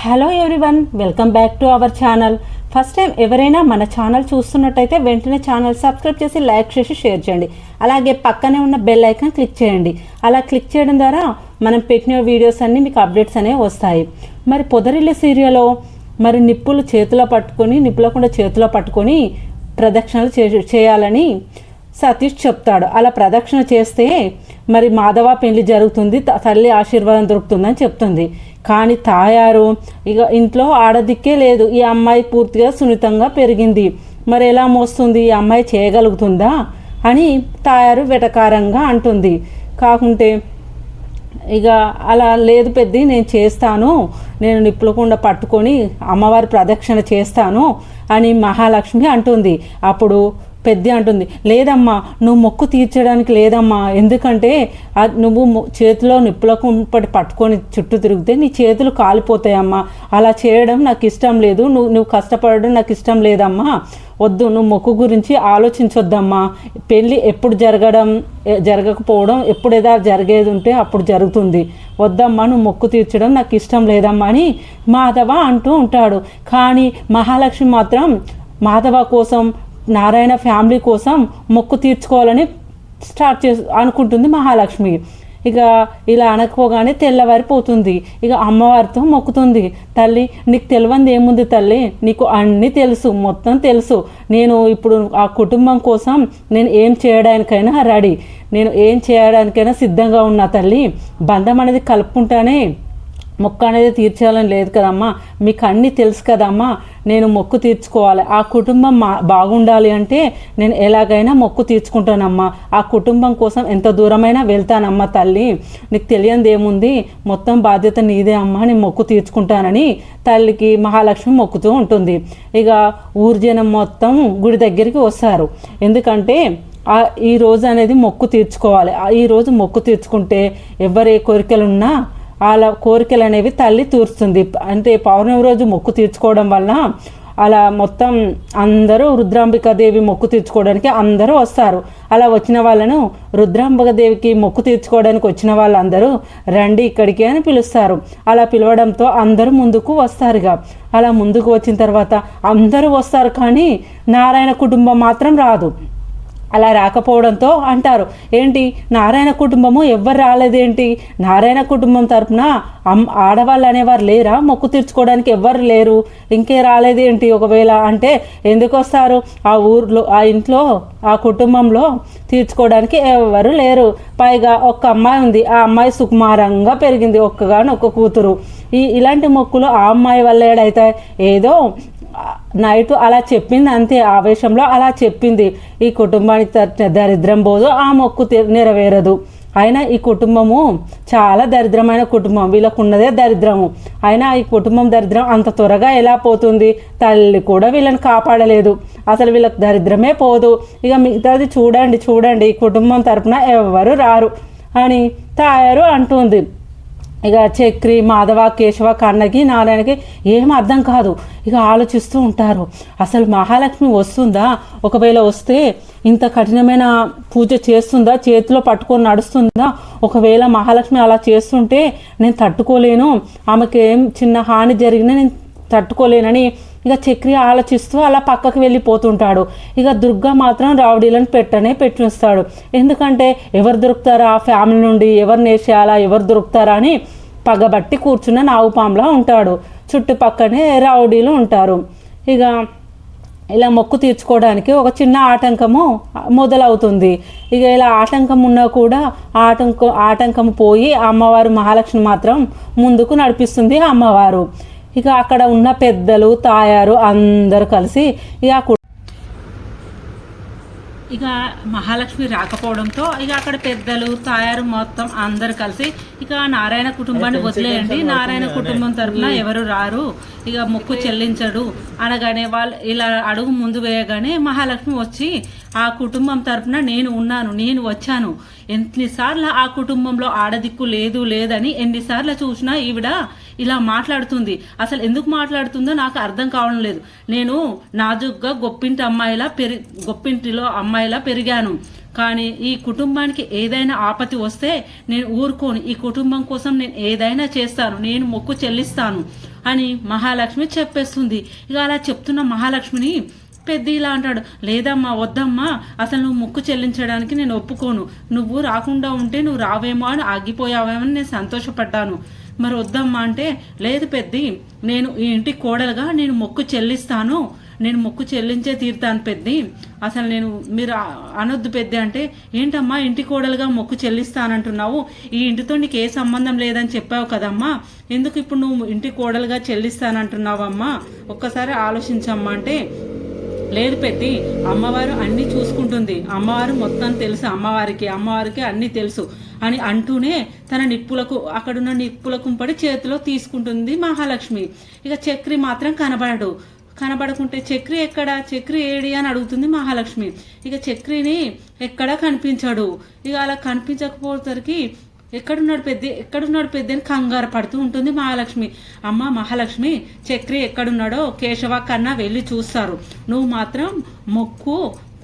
Hello everyone, welcome back to our channel. First time ఎవరైనా మన channel చూస్తున్నట్టయితే వెంటనే ఛానల్ సబ్స్క్రైబ్ చేసి లైక్ చేసి షేర్ చేయండి. అలాగే పక్కనే ఉన్న బెల్ ఐకాన్ క్లిక్ చేయండి. అలా క్లిక్ చేయడం ద్వారా మనం పెట్టిన వీడియోస్ అన్నీ మీకు అప్డేట్స్ అనేవి వస్తాయి. మరి పొదరిల్లు సీరియల్లో మరి నిప్పులు చేతిలో పట్టుకొని నిప్పులకుండా చేతిలో పట్టుకొని ప్రదక్షిణలు చేయాలని సతీష్ చెప్తాడు. అలా ప్రదక్షిణ చేస్తే మరి మాధవ పెళ్లి జరుగుతుంది, తల్లి ఆశీర్వాదం దొరుకుతుందని చెప్తుంది. కానీ తాయారు ఇక ఇంట్లో ఆడదిక్కే లేదు, ఈ అమ్మాయి పూర్తిగా సున్నితంగా పెరిగింది, మరి ఎలా మోస్తుంది, ఈ అమ్మాయి చేయగలుగుతుందా అని తాయారు వెటకారంగా అంటుంది. కాకుంటే ఇక అలా లేదు పెద్ది, నేను చేస్తాను, నేను నిప్పులకుండా పట్టుకొని అమ్మవారి ప్రదక్షిణ చేస్తాను అని మహాలక్ష్మి అంటుంది. అప్పుడు పెద్ద అంటుంది, లేదమ్మా నువ్వు మొక్కు తీర్చడానికి లేదమ్మా, ఎందుకంటే నువ్వు చేతిలో నిప్పులకు పట్టుకొని చుట్టూ తిరిగితే నీ చేతులు కాలిపోతాయమ్మా, అలా చేయడం నాకు ఇష్టం లేదు, నువ్వు కష్టపడడం నాకు ఇష్టం లేదమ్మా, వద్దు, నువ్వు మొక్కు గురించి ఆలోచించొద్దమ్మా, పెళ్ళి ఎప్పుడు జరగకపోవడం ఎప్పుడు ఏదో జరిగేది ఉంటే అప్పుడు జరుగుతుంది, వద్దమ్మా నువ్వు మొక్కు తీర్చడం నాకు ఇష్టం లేదమ్మా అని మాధవ అంటూ ఉంటాడు. కానీ మహాలక్ష్మి మాత్రం మాధవ కోసం నారాయణ ఫ్యామిలీ కోసం మొక్కు తీర్చుకోవాలని అనుకుంటుంది మహాలక్ష్మి. ఇక ఇలా అనకపోగానే తెల్లవారిపోతుంది. ఇక అమ్మవారితో మొక్కుతుంది, తల్లి నీకు తెలియంది ఏముంది తల్లి, నీకు అన్నీ తెలుసు, మొత్తం తెలుసు, నేను ఇప్పుడు ఆ కుటుంబం కోసం నేను ఏం చేయడానికైనా రెడీ, నేను ఏం చేయడానికైనా సిద్ధంగా ఉన్నా తల్లి, బంధం అనేది కలుపుకుంటానే మొక్కు అనేది తీర్చాలని లేదు కదమ్మా, మీకు అన్నీ తెలుసు కదమ్మా, నేను మొక్కు తీర్చుకోవాలి, ఆ కుటుంబం బాగుండాలి అంటే నేను ఎలాగైనా మొక్కు తీర్చుకుంటానమ్మా, ఆ కుటుంబం కోసం ఎంత దూరమైనా వెళ్తానమ్మా తల్లి, నీకు తెలియంది ఏముంది, మొత్తం బాధ్యత నీదే అమ్మా, నేను మొక్కు తీర్చుకుంటానని తల్లికి మహాలక్ష్మి మొక్కుతూ ఉంటుంది. ఇక ఊరు జనం మొత్తం గుడి దగ్గరికి వస్తారు, ఎందుకంటే ఈ రోజు అనేది మొక్కు తీర్చుకోవాలి, ఈరోజు మొక్కు తీర్చుకుంటే ఎవరి కోరికలున్నా అలా కోరికలు అనేవి తల్లి తీరుస్తుంది. అంటే పౌర్ణమి రోజు మొక్కు తీర్చుకోవడం వల్ల అలా మొత్తం అందరూ రుద్రాంబికాదేవి మొక్కు తీర్చుకోవడానికి అందరూ వస్తారు. అలా వచ్చిన వాళ్ళను రుద్రాంబికాదేవికి మొక్కు తీర్చుకోవడానికి వచ్చిన వాళ్ళందరూ రండి ఇక్కడికి అని పిలుస్తారు. అలా పిలవడంతో అందరూ ముందుకు వస్తారుగా. అలా ముందుకు వచ్చిన తర్వాత అందరూ వస్తారు, కానీ నారాయణ కుటుంబం మాత్రం రాదు. అలా రాకపోవడంతో అంటారు, ఏంటి నారాయణ కుటుంబము ఎవ్వరు రాలేదేంటి, నారాయణ కుటుంబం తరపున ఆడవాళ్ళు అనేవారు లేరా, మొక్కు తీర్చుకోవడానికి ఎవ్వరు లేరు, ఇంకే రాలేదేంటి, ఒకవేళ అంటే ఎందుకు వస్తారు, ఆ ఊర్లో ఆ ఇంట్లో ఆ కుటుంబంలో తీర్చుకోవడానికి ఎవరు లేరు, పైగా ఒక్క అమ్మాయి ఉంది, ఆ అమ్మాయి సుకుమారంగా పెరిగింది, ఒక్క కూతురు, ఇలాంటి మొక్కులు ఆ అమ్మాయి వల్ల ఏడైతే ఏదో నైట్ అలా చెప్పింది, అంతే ఆవేశంలో అలా చెప్పింది, ఈ కుటుంబానికి దరిద్రం పోదు, ఆ మొక్కు నెరవేరదు, అయినా ఈ కుటుంబము చాలా దరిద్రమైన కుటుంబం, వీళ్ళకు ఉన్నదే దరిద్రము, అయినా ఈ కుటుంబం దరిద్రం అంత త్వరగా ఎలా పోతుంది, తల్లి కూడా వీళ్ళని కాపాడలేదు, అసలు వీళ్ళకి దరిద్రమే పోదు, ఇక మిగతాది చూడండి ఈ కుటుంబం తరపున ఎవరు రారు అని తాయారు అంటుంది. ఇక చక్రి, మాధవ, కేశవ, కన్నకి, నారాయణకి ఏం అర్థం కాదు, ఇక ఆలోచిస్తూ ఉంటారు, అసలు మహాలక్ష్మి వస్తుందా, ఒకవేళ వస్తే ఇంత కఠినమైన పూజ చేస్తుందా, చేతిలో పట్టుకొని నడుస్తుందా, ఒకవేళ మహాలక్ష్మి అలా చేస్తుంటే నేను తట్టుకోలేను, ఆమెకి ఏం చిన్న హాని జరిగినా నేను తట్టుకోలేనని ఇక చక్రి ఆలోచిస్తూ అలా పక్కకు వెళ్ళిపోతుంటాడు. ఇక దుర్గా మాత్రం రౌడీలను పెట్టిస్తాడు, ఎందుకంటే ఎవరు దొరుకుతారా ఆ ఫ్యామిలీ నుండి, ఎవరు నేర్చేయాలా, ఎవరు దొరుకుతారా అని పగబట్టి కూర్చున్న నాగుపాంలా ఉంటాడు, చుట్టుపక్కనే రౌడీలు ఉంటారు. ఇక ఇలా మొక్కు తీర్చుకోవడానికి ఒక చిన్న ఆటంకము మొదలవుతుంది. ఇక ఇలా ఆటంకం ఉన్నా కూడా ఆటంకం పోయి అమ్మవారు మహాలక్ష్మి మాత్రం ముందుకు నడిపిస్తుంది అమ్మవారు. ఇక అక్కడ ఉన్న పెద్దలు, తాయారు అందరూ కలిసి ఇక మహాలక్ష్మి రాకపోవడంతో ఇక అక్కడ పెద్దలు, తాయారు మొత్తం అందరు కలిసి ఇక నారాయణ కుటుంబాన్ని వదిలేయండి, నారాయణ కుటుంబం తరఫున ఎవరు రారు, ఇక మొక్కు చెల్లించడు అనగానే వాళ్ళు ఇలా అడుగు ముందు వేయగానే మహాలక్ష్మి వచ్చి ఆ కుటుంబం తరఫున నేను వచ్చాను, ఎన్నిసార్లు ఆ కుటుంబంలో ఆడదిక్కు లేదని ఎన్నిసార్లు చూసినా ఈవిడ ఇలా మాట్లాడుతుంది. అసలు ఎందుకు మాట్లాడుతుందో నాకు అర్థం కావడం లేదు. నేను నాజుగ్గా గొప్పింటిలో అమ్మాయిలా పెరిగాను, కానీ ఈ కుటుంబానికి ఏదైనా ఆపత్తి వస్తే నేను ఊరుకోను. ఈ కుటుంబం కోసం నేను ఏదైనా చేస్తాను, నేను మొక్కు చెల్లిస్తాను అని మహాలక్ష్మి చెప్పేస్తుంది. ఇక అలా చెప్తున్న మహాలక్ష్మిని పెద్ద ఇలా అంటాడు, లేదమ్మా వద్దమ్మా, అసలు నువ్వు మొక్కు చెల్లించడానికి నేను ఒప్పుకోను. నువ్వు రాకుండా ఉంటే నువ్వు రావేమో అని ఆగిపోయావేమో అని నేను సంతోషపడ్డాను. మరి వద్దమ్మా అంటే, లేదు పెద్ది, నేను ఈ ఇంటి కోడలుగా నేను మొక్కు చెల్లిస్తాను, నేను మొక్కు చెల్లించే తీరుతాను పెద్ది. అసలు నేను మీరు అనొద్దు పెద్ద అంటే, ఏంటమ్మా ఇంటి కోడలుగా మొక్కు చెల్లిస్తానంటున్నావు, ఈ ఇంటితో నీకు ఏ సంబంధం లేదని చెప్పావు కదమ్మా, ఎందుకు ఇప్పుడు నువ్వు ఇంటి కోడలుగా చెల్లిస్తానంటున్నావమ్మా, ఒక్కసారి ఆలోచించమ్మా అంటే, లేదు పెద్ది, అమ్మవారు అన్నీ చూసుకుంటుంది, అమ్మవారు మొత్తం తెలుసు అమ్మవారికి అన్నీ తెలుసు అని అంటూనే తన నిప్పులకు అక్కడున్న నిప్పులకు పడి చేతిలో తీసుకుంటుంది మహాలక్ష్మి. ఇక చక్రి మాత్రం కనబడకుంటే చక్రి ఎక్కడా, చక్రి ఏడి అని అడుగుతుంది మహాలక్ష్మి. ఇక చక్రిని ఎక్కడా కనిపించాడు. ఇక అలా కనిపించకపోయేసరికి ఎక్కడున్నాడు పెద్ద అని కంగారు పడుతూ ఉంటుంది మహాలక్ష్మి. అమ్మ మహాలక్ష్మి, చక్రి ఎక్కడున్నాడో కేశవ కన్నా వెళ్ళి చూస్తారు, నువ్వు మాత్రం మొక్కు,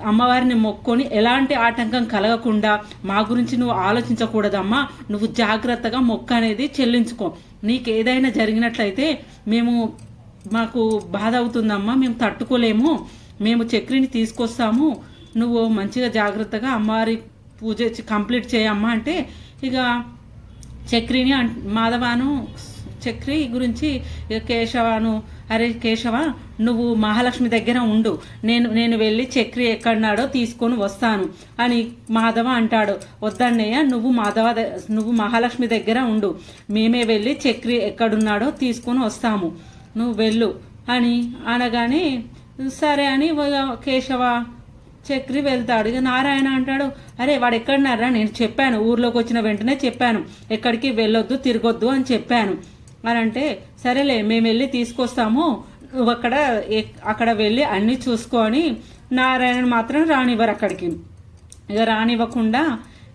అమ్మవారిని మొక్కొని ఎలాంటి ఆటంకం కలగకుండా మా గురించి నువ్వు ఆలోచించకూడదమ్మా, నువ్వు జాగ్రత్తగా మొక్కు అనేది చెల్లించుకో, నీకేదైనా జరిగినట్లయితే మాకు బాధ అవుతుందమ్మా, మేము తట్టుకోలేము, మేము చక్రిని తీసుకొస్తాము, నువ్వు మంచిగా జాగ్రత్తగా అమ్మవారి పూజ కంప్లీట్ చేయమ్మా అంటే, ఇక చక్రిని మాధవాను చక్రి గురించి కేశవాను, అరే కేశవ నువ్వు మహాలక్ష్మి దగ్గర ఉండు, నేను వెళ్ళి చక్రి ఎక్కడున్నాడో తీసుకొని వస్తాను అని మాధవ అంటాడు. వద్దన్నయ్య, నువ్వు మహాలక్ష్మి దగ్గర ఉండు, మేమే వెళ్ళి చక్రి ఎక్కడున్నాడో తీసుకొని వస్తాము, నువ్వు వెళ్ళు అని అనగానే సరే అని కేశవ చక్రి వెళ్తాడు. ఇక నారాయణ అంటాడు, అరే వాడు ఎక్కడున్నారా, నేను చెప్పాను, ఊర్లోకి వచ్చిన వెంటనే చెప్పాను, ఎక్కడికి వెళ్ళొద్దు తిరగొద్దు అని చెప్పాను అని అంటే, సరేలే మేము వెళ్ళి తీసుకొస్తాము, నువ్వు అక్కడ వెళ్ళి అన్నీ చూసుకొని నారాయణ మాత్రం రానివ్వరు అక్కడికి. ఇక రానివ్వకుండా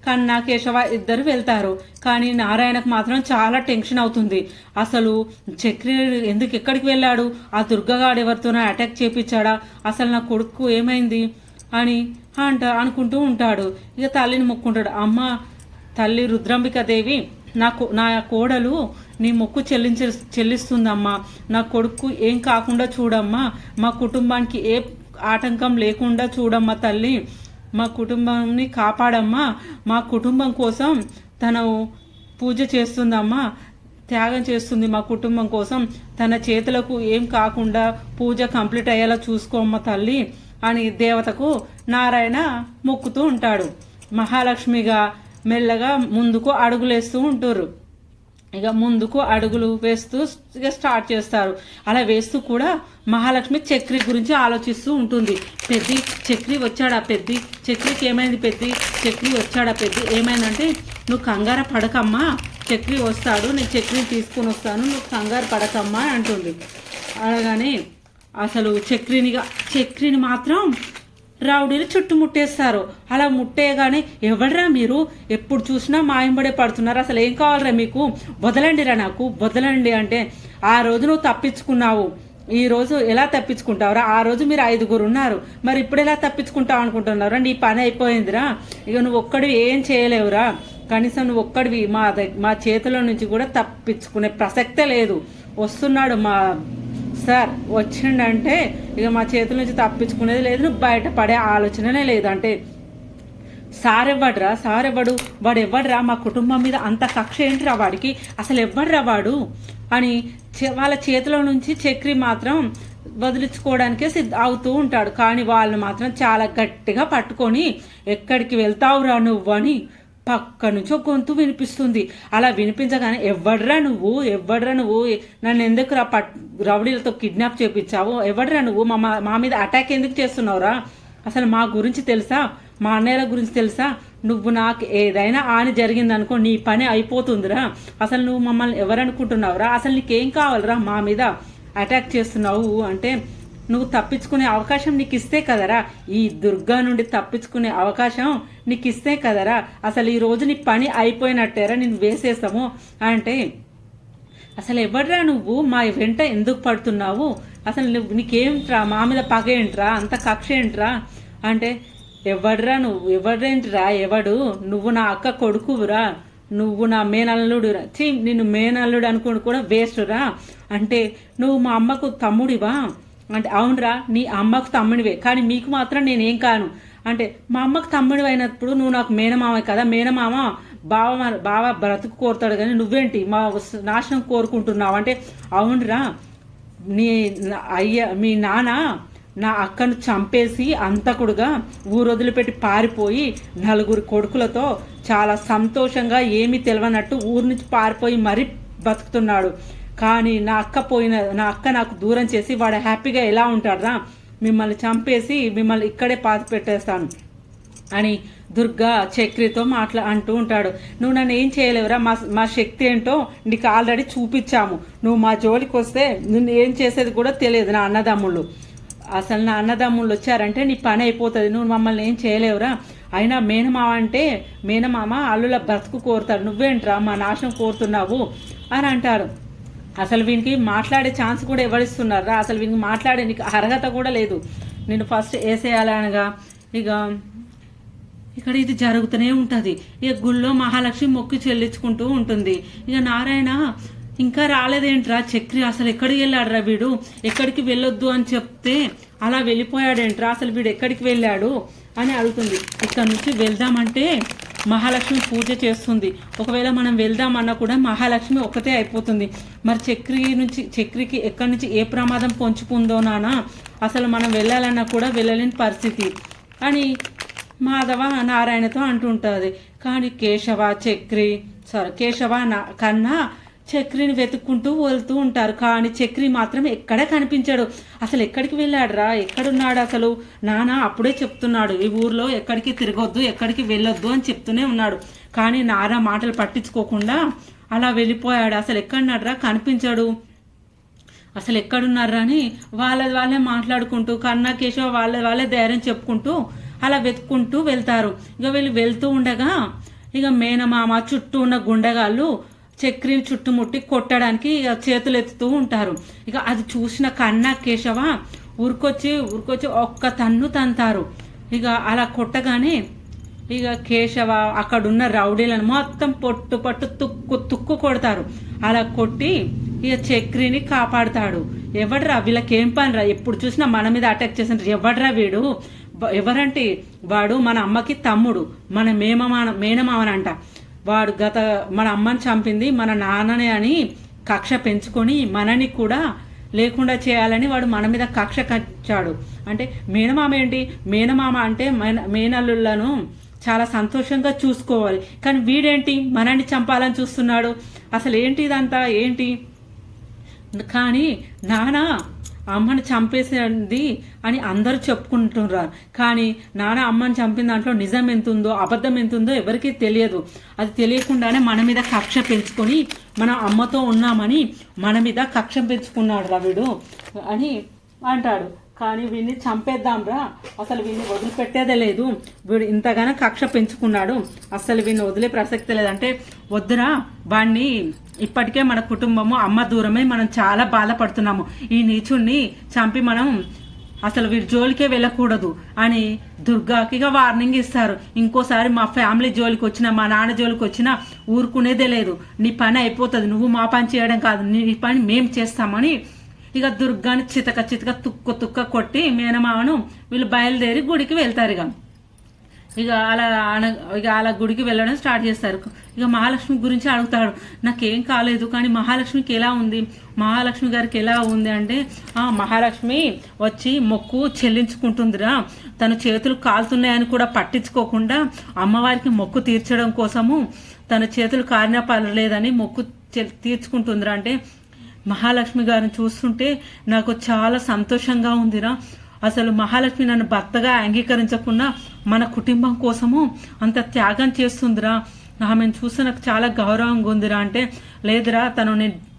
కన్నా కేశవ ఇద్దరు వెళ్తారు. కానీ నారాయణకు మాత్రం చాలా టెన్షన్ అవుతుంది. అసలు చక్రి ఎందుకు ఎక్కడికి వెళ్ళాడు, ఆ దుర్గగాడు ఎవరితోనో అటాక్ చేపించాడా, అసలు నా కొడుకు ఏమైంది అని అనుకుంటూ ఉంటాడు. ఇక తల్లిని మొక్కుంటాడు, అమ్మ తల్లి రుద్రాంబికాదేవి, నా కోడలు నీ మొక్కు చెల్లిస్తుందమ్మా, నా కొడుకు ఏం కాకుండా చూడమ్మా, మా కుటుంబానికి ఏ ఆటంకం లేకుండా చూడమ్మా తల్లి, మా కుటుంబాన్ని కాపాడమ్మా, మా కుటుంబం కోసం తను పూజ చేస్తుందమ్మా, త్యాగం చేస్తుంది మా కుటుంబం కోసం, తన చేతులకు ఏం కాకుండా పూజ కంప్లీట్ అయ్యేలా చూసుకోమ్మ తల్లి అని దేవతకు నారాయణ మొక్కుతూ ఉంటాడు. మహాలక్ష్మిగా మెల్లగా ముందుకు అడుగులేస్తూ ఉంటారు. ఇక ముందుకు అడుగులు వేస్తూ ఇక స్టార్ట్ చేస్తారు. అలా వేస్తూ కూడా మహాలక్ష్మి చక్రి గురించి ఆలోచిస్తూ ఉంటుంది. చక్రి వచ్చాడా చక్రికి ఏమైంది చక్రి వచ్చాడా ఏమైందంటే, నువ్వు కంగారు పడకమ్మా, చక్రి వస్తాడు, నేను చక్రిని తీసుకుని వస్తాను, నువ్వు కంగారు పడకమ్మా అంటుంది. అలాగని అసలు చక్రిని మాత్రం రౌడీలు చుట్టుముట్టేస్తారు. అలా ముట్టేయగానే, ఎవడరా మీరు, ఎప్పుడు చూసినా మాయంబడే పడుతున్నారు, అసలు ఏం కావాలరా మీకు, వదలండిరా నాకు, వదలండి అంటే, ఆ రోజు నువ్వు తప్పించుకున్నావు, ఈ రోజు ఎలా తప్పించుకుంటావురా, ఆ రోజు మీరు 5 ఉన్నారు, మరి ఇప్పుడు ఎలా తప్పించుకుంటావు అనుకుంటున్నారా, నీ పని అయిపోయిందిరా, ఇక నువ్వు ఒక్కడివి ఏం చేయలేవురా, కనీసం నువ్వు ఒక్కడివి మా చేతిలో నుంచి కూడా తప్పించుకునే ప్రసక్తే లేదు, వస్తున్నాడు మా సార్, వచ్చిండంటే ఇక మా చేతుల నుంచి తప్పించుకునేది లేదు, నువ్వు బయటపడే ఆలోచననే లేదు అంటే, సార్ వాడు ఎవడ్రా, మా కుటుంబం మీద అంత కక్ష ఏంటిరా వాడికి, అసలు ఎవడ్రా వాడు అని వాళ్ళ చేతిలో నుంచి చక్రి మాత్రం వదిలించుకోవడానికే అవుతూ ఉంటాడు. కానీ వాళ్ళు మాత్రం చాలా గట్టిగా పట్టుకొని, ఎక్కడికి వెళ్తావురా నువ్వు అని పక్క నుంచి ఒక గొంతు వినిపిస్తుంది. అలా వినిపించగానే, ఎవడ్రా నువ్వు నన్ను ఎందుకు రౌడీలతో కిడ్నాప్ చేపించావు, ఎవడ్రా నువ్వు, మా మీద అటాక్ ఎందుకు చేస్తున్నావురా, అసలు మా గురించి తెలుసా, మా అన్నయ్యల గురించి తెలుసా, నువ్వు నాకు ఏదైనా హాని జరిగిందనుకో నీ పని అయిపోతుందిరా, అసలు నువ్వు మమ్మల్ని ఎవరనుకుంటున్నావురా, అసలు నీకేం కావాలరా, మా మీద అటాక్ చేస్తున్నావు అంటే, నువ్వు తప్పించుకునే అవకాశం నీకు ఇస్తే కదరా, ఈ దుర్గా నుండి తప్పించుకునే అవకాశం నీకు ఇస్తే కదరా, అసలు ఈ రోజు నీ పని అయిపోయినట్టేరా, నేను వేసేస్తాము అంటే, అసలు ఎవడ్రా నువ్వు మా వెంట ఎందుకు పడుతున్నావు, అసలు నీకేంట్రా, మా మీద పగ ఏంట్రా, అంత కక్ష ఏంట్రా అంటే, ఎవడ్రా నువ్వు, ఎవడేంట్రా, నువ్వు నా అక్క కొడుకురా, నువ్వు నా మేనల్లుడురా, నిన్ను మేనల్లుడు అనుకుని కూడా వేస్ట్రా, అంటే నువ్వు మా అమ్మకు తమ్ముడివా అంటే, అవునరా నీ అమ్మకు తమ్ముడివే కానీ మీకు మాత్రం నేనేం కాను అంటే, మా అమ్మకు తమ్ముడు అయినప్పుడు నువ్వు నాకు మేనమామ కదా, మేనమామ బావ బ్రతుకు కోరుతాడు కానీ నువ్వేంటి మా నాశనం కోరుకుంటున్నావు అంటే, అవునరా నీ మీ నాన్న నా అక్కను చంపేసి అంతకుడుగా ఊరు వదిలిపెట్టి పారిపోయి 4 కొడుకులతో చాలా సంతోషంగా ఏమీ తెలియనట్టు ఊరు నుంచి పారిపోయి మరీ బతుకుతున్నాడు. కానీ నా అక్క నాకు దూరం చేసి వాడు హ్యాపీగా ఎలా ఉంటాడురా, మిమ్మల్ని చంపేసి మిమ్మల్ని ఇక్కడే పాతి పెట్టేస్తాను అని దుర్గా చక్రితో అంటూ ఉంటాడు. నువ్వు నన్ను ఏం చేయలేవురా, మా శక్తి ఏంటో నీకు ఆల్రెడీ చూపించాము, నువ్వు మా జోలికి వస్తే నిన్ను ఏం చేసేది కూడా తెలియదు. నా అన్నదమ్ముళ్ళు అసలు నా అన్నదమ్ముళ్ళు వచ్చారంటే నీ పని అయిపోతుంది, నువ్వు మమ్మల్ని ఏం చేయలేవురా, అయినా మేనమామ అల్లుల బ్రతుకు కోరుతాడు, నువ్వేంట్రా మా నాశనం కోరుతున్నావు అని అంటారు. అసలు వీనికి మాట్లాడే ఛాన్స్ కూడా ఎవరిస్తున్నారా, అసలు వీనికి మాట్లాడే నీకు అర్హత కూడా లేదు, నేను ఫస్ట్ వేసేయాలనగా ఇక్కడ ఇది జరుగుతూనే ఉంటుంది. ఇక గుళ్ళో మహాలక్ష్మి మొక్కి చెల్లించుకుంటూ ఉంటుంది. ఇక నారాయణ ఇంకా రాలేదేంట్రా చక్రి, అసలు ఎక్కడికి వెళ్ళాడురా వీడు, ఎక్కడికి వెళ్ళొద్దు అని చెప్తే అలా వెళ్ళిపోయాడేంట్రా, అసలు వీడు ఎక్కడికి వెళ్ళాడు అని అడుగుతుంది. ఇక్కడ నుంచి వెళ్దామంటే మహాలక్ష్మి పూజ చేస్తుంది, ఒకవేళ మనం వెళ్దామన్నా కూడా మహాలక్ష్మి ఒకతే అయిపోతుంది. మరి చక్రికి ఎక్కడి నుంచి ఏ ప్రమాదం పొంచుకుందో నానా, అసలు మనం వెళ్ళాలన్నా కూడా వెళ్ళలేని పరిస్థితి అని మాధవ నారాయణతో అంటుంటుంది. కానీ కేశవ కన్నా చక్రిని వెతుక్కుంటూ వెళ్తూ ఉంటారు. కానీ చక్రి మాత్రం ఎక్కడ కనిపించాడు, అసలు ఎక్కడికి వెళ్ళాడురా, ఎక్కడున్నాడు అసలు, నాన్న అప్పుడే చెప్తున్నాడు ఈ ఊర్లో ఎక్కడికి తిరగొద్దు, ఎక్కడికి వెళ్ళొద్దు అని చెప్తూనే ఉన్నాడు. కానీ నారా మాటలు పట్టించుకోకుండా అలా వెళ్ళిపోయాడు. అసలు ఎక్కడున్నాడురా, కనిపించాడు, అసలు ఎక్కడున్నారా అని వాళ్ళే మాట్లాడుకుంటూ కన్నా కేశవ వాళ్ళే ధైర్యం చెప్పుకుంటూ అలా వెతుక్కుంటూ వెళ్తారు. ఇక వీళ్ళు వెళ్తూ ఉండగా ఇక మేనమామ చుట్టూ ఉన్న గుండగాళ్ళు చక్రిని చుట్టుముట్టి కొట్టడానికి ఇక చేతులు ఎత్తుతూ ఉంటారు. ఇక అది చూసిన కన్నా కేశవ ఊరుకొచ్చి ఒక్క తన్ను తంతారు. ఇక అలా కొట్టగానే ఇక కేశవ అక్కడున్న రౌడీలను మొత్తం పట్టు తుక్కు కొడతారు. అలా కొట్టి ఇక చక్రిని కాపాడుతాడు. ఎవడ్రా వీళ్ళకేం పనిరా, ఎప్పుడు చూసినా మన మీద అటాక్ చేసిన ఎవడ్రా వీడు, ఎవరంటే వాడు మన అమ్మకి తమ్ముడు, మన మేనమామనంట, వాడు మన అమ్మని చంపింది మన నాన్ననే అని కక్ష పెంచుకొని మనని కూడా లేకుండా చేయాలని వాడు మన మీద కక్ష కచ్చాడు. అంటే మేనమామ ఏంటి, మేనమామ అంటే మేనల్లులను చాలా సంతోషంగా చూసుకోవాలి, కానీ వీడేంటి మనని చంపాలని చూస్తున్నాడు, అసలు ఏంటి ఇదంతా ఏంటి. కానీ నాన్న అమ్మని చంపేసింది అని అందరూ చెప్పుకుంటున్నారు, కానీ నాన్న అమ్మని చంపిన దాంట్లో నిజం ఎంతుందో అబద్ధం ఎంతుందో ఎవరికీ తెలియదు. అది తెలియకుండానే మన మీద కక్ష పెంచుకొని మనం అమ్మతో ఉన్నామని మన మీద కక్ష పెంచుకున్నాడు రా వీడు అని అంటాడు. కానీ వీడిని చంపేద్దాంరా, అసలు వీడిని వదిలిపెట్టేదే లేదు, వీడు ఇంతగానో కక్ష పెంచుకున్నాడు, అసలు వీడిని వదిలే ప్రసక్తి లేదంటే వద్దురా, వాడిని ఇప్పటికే మన కుటుంబము అమ్మ దూరమే మనం చాలా బాధపడుతున్నాము, ఈ నీచుణ్ణి చంపి మనం అసలు వీడి జోలికే వెళ్ళకూడదు అని దుర్గాకి వార్నింగ్ ఇస్తారు. ఇంకోసారి మా ఫ్యామిలీ జోలికి వచ్చినా మా నాన్న జోలికి వచ్చినా ఊరుకునేదే లేదు, నీ పని అయిపోతుంది, నువ్వు మా పని చేయడం కాదు, నీ పని మేం చేస్తామని ఇక దుర్గాని చితక తుక్క కొట్టి మేనమామను వీళ్ళు బయలుదేరి గుడికి వెళ్తారు. ఇక అలా గుడికి వెళ్ళడం స్టార్ట్ చేస్తారు. ఇక మహాలక్ష్మి గురించి అడుగుతాడు, నాకేం కాలేదు కానీ మహాలక్ష్మికి ఎలా ఉంది, మహాలక్ష్మి గారికి ఎలా ఉంది అంటే, మహాలక్ష్మి వచ్చి మొక్కు చెల్లించుకుంటుందిరా, తన చేతులు కాలుతున్నాయని కూడా పట్టించుకోకుండా అమ్మవారికి మొక్కు తీర్చడం కోసము తన చేతులు కారినా పర్లేదని మొక్కు తీర్చుకుంటుందిరా అంటే, మహాలక్ష్మి గారిని చూస్తుంటే నాకు చాలా సంతోషంగా ఉందిరా, అసలు మహాలక్ష్మి నన్ను భర్తగా అంగీకరించకుండా మన కుటుంబం కోసము అంత త్యాగం చేస్తుందిరా, ఆమెను చూస్తే నాకు చాలా గౌరవంగా ఉందిరా అంటే, లేదురా తను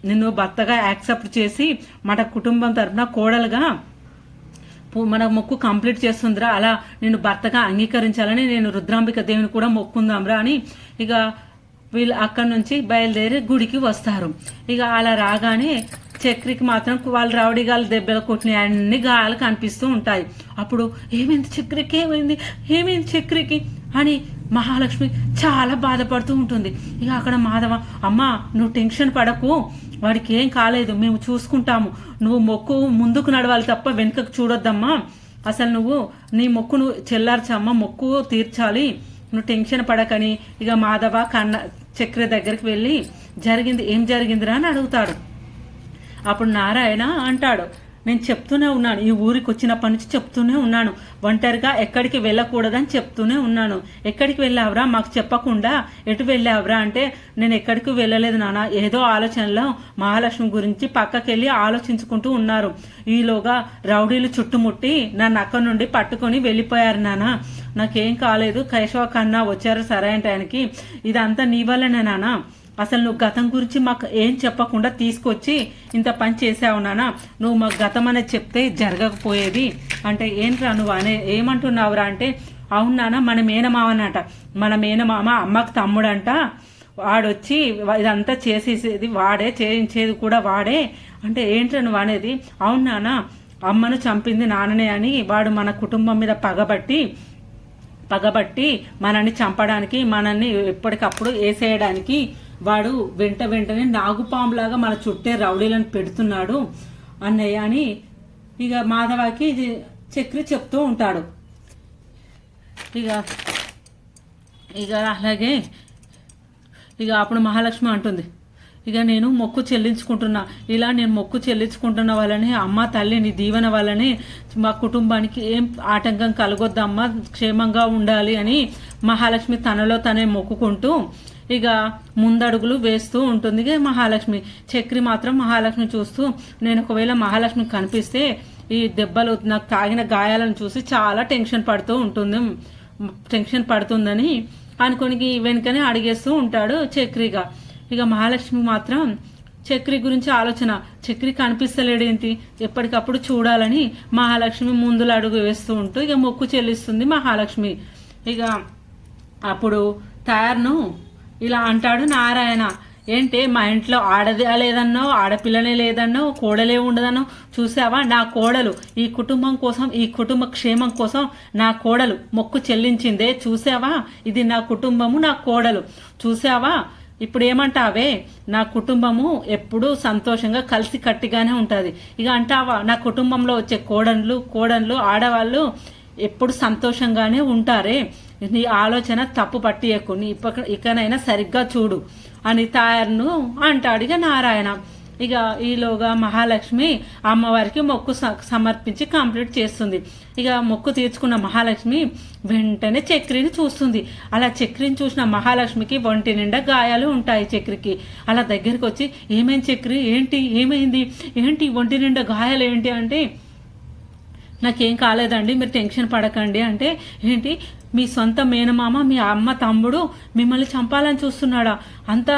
నిన్ను భర్తగా యాక్సెప్ట్ చేసి మన కుటుంబం తరఫున కోడలుగా మన మొక్కు కంప్లీట్ చేస్తుందిరా, అలా నేను భర్తగా అంగీకరించాలని నేను రుద్రాంబిక దేవిని కూడా మొక్కుందాంరా అని ఇక వీళ్ళు అక్కడి నుంచి బయలుదేరి గుడికి వస్తారు. ఇక అలా రాగానే చక్రికి మాత్రం వాళ్ళు రౌడీగాలు దెబ్బలు కొట్టిన అన్ని గాయాలు కనిపిస్తూ ఉంటాయి. అప్పుడు ఏమైంది చక్రికి, ఏమైంది చక్రికి అని మహాలక్ష్మి చాలా బాధపడుతూ ఉంటుంది. ఇక అక్కడ మాధవ, అమ్మ నువ్వు టెన్షన్ పడకు, వాడికి ఏం కాలేదు, మేము చూసుకుంటాము, నువ్వు మొక్కు ముందుకు నడవాలి తప్ప వెనుకకు చూడొద్దమ్మా, అసలు నువ్వు నీ మొక్కును చెల్లార్చమ్మ, మొక్కు తీర్చాలి, నువ్వు టెన్షన్ పడకని ఇక మాధవ చక్రి దగ్గరికి వెళ్ళి ఏం జరిగిందిరా అని అడుగుతాడు. అప్పుడు నారాయణ అంటాడు, నేను చెప్తూనే ఉన్నాను, ఈ ఊరికి వచ్చినప్పటి నుంచి చెప్తూనే ఉన్నాను, ఒంటరిగా ఎక్కడికి వెళ్ళకూడదని చెప్తూనే ఉన్నాను, ఎక్కడికి వెళ్ళావురా, మాకు చెప్పకుండా ఎటు వెళ్ళావురా అంటే, నేను ఎక్కడికి వెళ్ళలేదు నాన్న, ఏదో ఆలోచనలో మహాలక్ష్మి గురించి పక్కకెళ్ళి ఆలోచించుకుంటూ ఉన్నారు, ఈలోగా రౌడీలు చుట్టుముట్టి నన్ను అక్కడి నుండి పట్టుకొని వెళ్ళిపోయారు నాన్న, నాకేం కాలేదు, కేశవ కన్నా వచ్చారు సరైన టైంకి, ఇదంతా నీ వల్లనే నాన్న, అసలు నువ్వు గతం గురించి మాకు ఏం చెప్పకుండా తీసుకొచ్చి ఇంత పని చేసావు నాన్న, నువ్వు మాకు గతం అనేది చెప్తే జరగకపోయేది అంటే, ఏంట్రా నువ్వు ఏమంటున్నావురా అంటే, అవును నాన్న మన మేనమామనట, మన మేనమామ అమ్మకు తమ్ముడంట, వాడొచ్చి ఇదంతా చేసేసేది వాడే, చేయించేది కూడా వాడే అంటే, ఏంట్రా నువ్వు అనేది, అవును నాన్న అమ్మను చంపింది నాన్ననే అని వాడు మన కుటుంబం మీద పగబట్టి మనల్ని చంపడానికి, మనల్ని ఎప్పటికప్పుడు వేసేయడానికి వాడు వెంటనే నాగుపాములాగా మన చుట్టే రౌడీలను పెడుతున్నాడు అన్నయ్య అని ఇక మాధవకి చక్రి చెప్తూ ఉంటాడు. ఇక అలాగే ఇక అప్పుడు మహాలక్ష్మి అంటుంది, ఇక నేను మొక్కు చెల్లించుకుంటున్నా, ఇలా నేను మొక్కు చెల్లించుకుంటున్న వల్లనే అమ్మ తల్లి నీ దీవెన వల్లనే మా కుటుంబానికి ఏం ఆటంకం కలగొద్దమ్మా, క్షేమంగా ఉండాలి అని మహాలక్ష్మి తనలో తనే మొక్కుకుంటూ ఇక ముందడుగులు వేస్తూ ఉంటుంది. మహాలక్ష్మి చక్రి మాత్రం మహాలక్ష్మి చూస్తూ, నేను ఒకవేళ మహాలక్ష్మి కనిపిస్తే ఈ దెబ్బలు నాకు తాగిన గాయాలను చూసి చాలా టెన్షన్ పడుతుందని అనుకొని వెనుకనే అడిగేస్తూ ఉంటాడు చక్రిగా. ఇక మహాలక్ష్మి మాత్రం చక్రి గురించి ఆలోచన, చక్రి కనిపిస్తలేడేంటి, ఎప్పటికప్పుడు చూడాలని మహాలక్ష్మి ముందులు అడుగు వేస్తూ ఉంటూ ఇక మొక్కు చెల్లిస్తుంది మహాలక్ష్మి. ఇక అప్పుడు తయారును ఇలా అంటాడు నారాయణ, ఏంటి మా ఇంట్లో ఆడదే లేదన్నో, ఆడపిల్లనే లేదన్నో, కోడలే ఉండదన్నో, చూసావా నా కోడలు ఈ కుటుంబం కోసం, ఈ కుటుంబ క్షేమం కోసం నా కోడలు మొక్కు చెల్లించిందే, చూసావా ఇది నా కుటుంబము, నా కోడలు, చూసావా ఇప్పుడు ఏమంటావే, నా కుటుంబము ఎప్పుడూ సంతోషంగా కలిసి కట్టిగానే ఉంటుంది, ఇక అంటావా నా కుటుంబంలో వచ్చే కోడన్లు ఆడవాళ్ళు ఎప్పుడు సంతోషంగానే ఉంటారే, నీ ఆలోచన తప్పు పట్టియకు, నీ ఇకనైనా సరిగ్గా చూడు అని తయారును అంటాడు ఇక నారాయణ. ఇక ఈలోగా మహాలక్ష్మి అమ్మవారికి మొక్కు సమర్పించి కంప్లీట్ చేస్తుంది. ఇక మొక్కు తీర్చుకున్న మహాలక్ష్మి వెంటనే చక్రిని చూస్తుంది. అలా చక్రిని చూసిన మహాలక్ష్మికి ఒంటి నిండా గాయాలు ఉంటాయి. చక్రికి అలా దగ్గరికి వచ్చి, ఏమైంది చక్రి, ఏమైంది ఒంటి నిండా గాయాలు ఏంటి అంటే, నాకేం కాలేదండి, మీరు టెన్షన్ పడకండి అంటే, ఏంటి మీ సొంత మేనమామ మీ అమ్మ తమ్ముడు మిమ్మల్ని చంపాలని చూస్తున్నాడా, అంత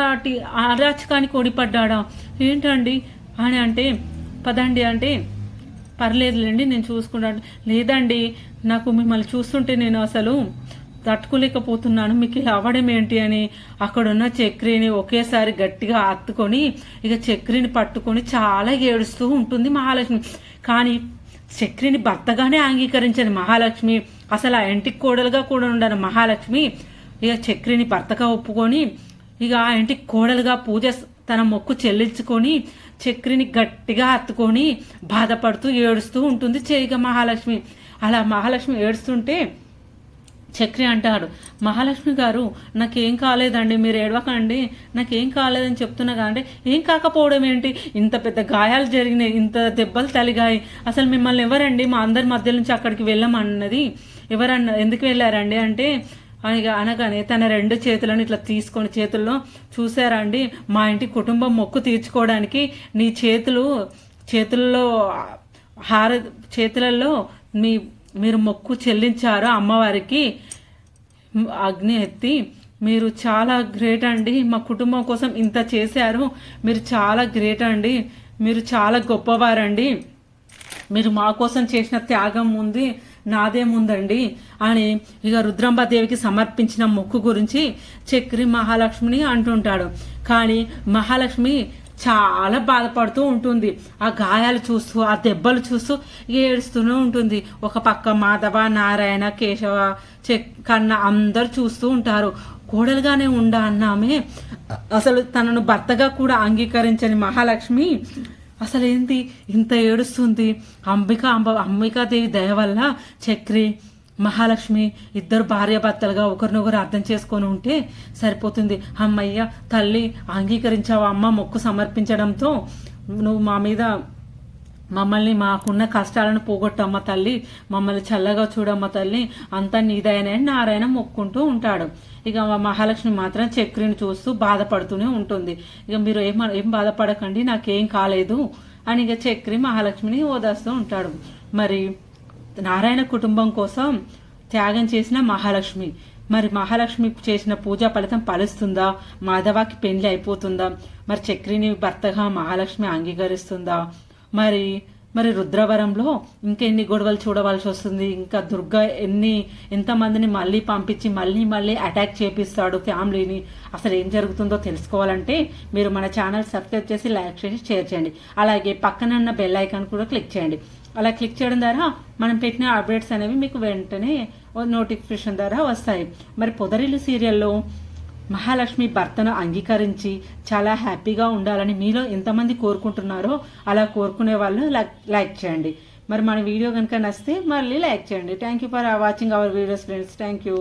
అరాచకానికి ఓడిపడ్డాడా ఏంటండి అని అంటే, పదండి అంటే, పర్లేదులేండి నేను చూసుకుంటాను, లేదండి నాకు మిమ్మల్ని చూస్తుంటే నేను అసలు తట్టుకోలేకపోతున్నాను, మీకు ఇలా అవ్వడం ఏంటి అని అక్కడున్న చక్రిని ఒకేసారి గట్టిగా హత్తుకొని ఇక చక్రిని పట్టుకొని చాలా ఏడుస్తూ ఉంటుంది మహాలక్ష్మి. కానీ చక్రిని భర్తగానే అంగీకరించని మహాలక్ష్మి, అసలు ఆ ఇంటికి కోడలుగా కూడా ఉండని మహాలక్ష్మి ఇక చక్రిని భర్తగా ఒప్పుకొని ఇక ఆ ఇంటికి కోడలుగా తన మొక్కు చెల్లించుకొని చక్రిని గట్టిగా హత్తుకొని బాధపడుతూ ఏడుస్తూ ఉంటుంది ఇక మహాలక్ష్మి. అలా మహాలక్ష్మి ఏడుస్తుంటే చక్రి అంటాడు, మహాలక్ష్మి గారు నాకేం కాలేదండి, మీరు ఏడవకండి, నాకేం కాలేదని చెప్తున్నా కానీ ఏం కాకపోవడం ఏంటి, ఇంత పెద్ద గాయాలు జరిగినాయి, ఇంత దెబ్బలు తలిగాయి, అసలు మిమ్మల్ని ఎవరండి మా అందరి మధ్య నుంచి అక్కడికి వెళ్ళమన్నది, ఎందుకు వెళ్ళారండి అంటే అనగానే తన 2 చేతులను ఇట్లా తీసుకొని చేతుల్లో, చూసారండి మా ఇంటి కుటుంబం మొక్కు తీర్చుకోవడానికి నీ చేతులలో మీరు మొక్కు చెల్లించారు అమ్మవారికి అగ్ని ఎత్తి, మీరు చాలా గ్రేట్ అండి, మా కుటుంబం కోసం ఇంత చేశారు, మీరు చాలా గ్రేట్ అండి, మీరు చాలా గొప్పవారండి, మీరు మా కోసం చేసిన త్యాగం ఉంది నాదేముందండి అని ఇక రుద్రంబాదేవికి సమర్పించిన మొక్కు గురించి చక్రి మహాలక్ష్మిని అంటుంటాడు. కానీ మహాలక్ష్మి చాలా బాధపడుతూ ఉంటుంది. ఆ గాయాలు చూస్తూ ఆ దెబ్బలు చూస్తూ ఏడుస్తూనే ఉంటుంది. ఒక పక్క మాధవ, నారాయణ, కేశవ, కన్న అందరు చూస్తూ ఉంటారు. కోడలుగానే అన్నామే అసలు తనను భర్తగా కూడా అంగీకరించని మహాలక్ష్మి అసలేంటి ఇంత ఏడుస్తుంది. అంబికాదేవి దయ వల్ల చక్రి మహాలక్ష్మి ఇద్దరు భార్యాభర్తలుగా ఒకరినొకరు అర్థం చేసుకొని ఉంటే సరిపోతుంది. అమ్మయ్య తల్లి అంగీకరించావు, అమ్మ మొక్కు సమర్పించడంతో నువ్వు మా మీద మమ్మల్ని మాకున్న కష్టాలను పోగొట్టమ్మ తల్లి, మమ్మల్ని చల్లగా చూడమ్మ తల్లి, అంతా నీదైనా నారాయణ మొక్కుంటూ ఉంటాడు. ఇక మహాలక్ష్మి మాత్రం చక్రిని చూస్తూ బాధపడుతూనే ఉంటుంది. ఇక మీరు ఏం బాధపడకండి, నాకేం కాలేదు అని ఇక చక్రి మహాలక్ష్మిని ఓదాస్తూ ఉంటాడు. మరి నారాయణ కుటుంబం కోసం త్యాగం చేసిన మహాలక్ష్మి, మరి మహాలక్ష్మి చేసిన పూజా ఫలితం ఫలిస్తుందా? మాధవకి పెళ్లి అయిపోతుందా? మరి చక్రిని భర్తగా మహాలక్ష్మి అంగీకరిస్తుందా? మరి రుద్రవరంలో ఇంకెన్ని గొడవలు చూడవలసి వస్తుంది? ఇంకా దుర్గా ఎంతమందిని మళ్ళీ పంపించి మళ్ళీ అటాక్ చేపిస్తాడు ఫ్యామిలీని? అసలు ఏం జరుగుతుందో తెలుసుకోవాలంటే మీరు మన ఛానల్ సబ్స్క్రైబ్ చేసి లైక్ చేసి షేర్ చేయండి. అలాగే పక్కన ఉన్న బెల్ ఐకాన్ కూడా క్లిక్ చేయండి. అలా క్లిక్ చేయడం ద్వారా మనం పెట్టిన అప్డేట్స్ అనేవి మీకు వెంటనే నోటిఫికేషన్ ద్వారా వస్తాయి. మరి పొదరిల్లు సీరియల్లో మహాలక్ష్మి భర్తను అంగీకరించి చాలా హ్యాపీగా ఉండాలని మీలో ఎంతమంది కోరుకుంటున్నారో అలా కోరుకునే వాళ్ళు లైక్ చేయండి. మరి మన వీడియో కనుక నచ్చితే మళ్ళీ లైక్ చేయండి. Thank you for watching our videos friends. Thank you.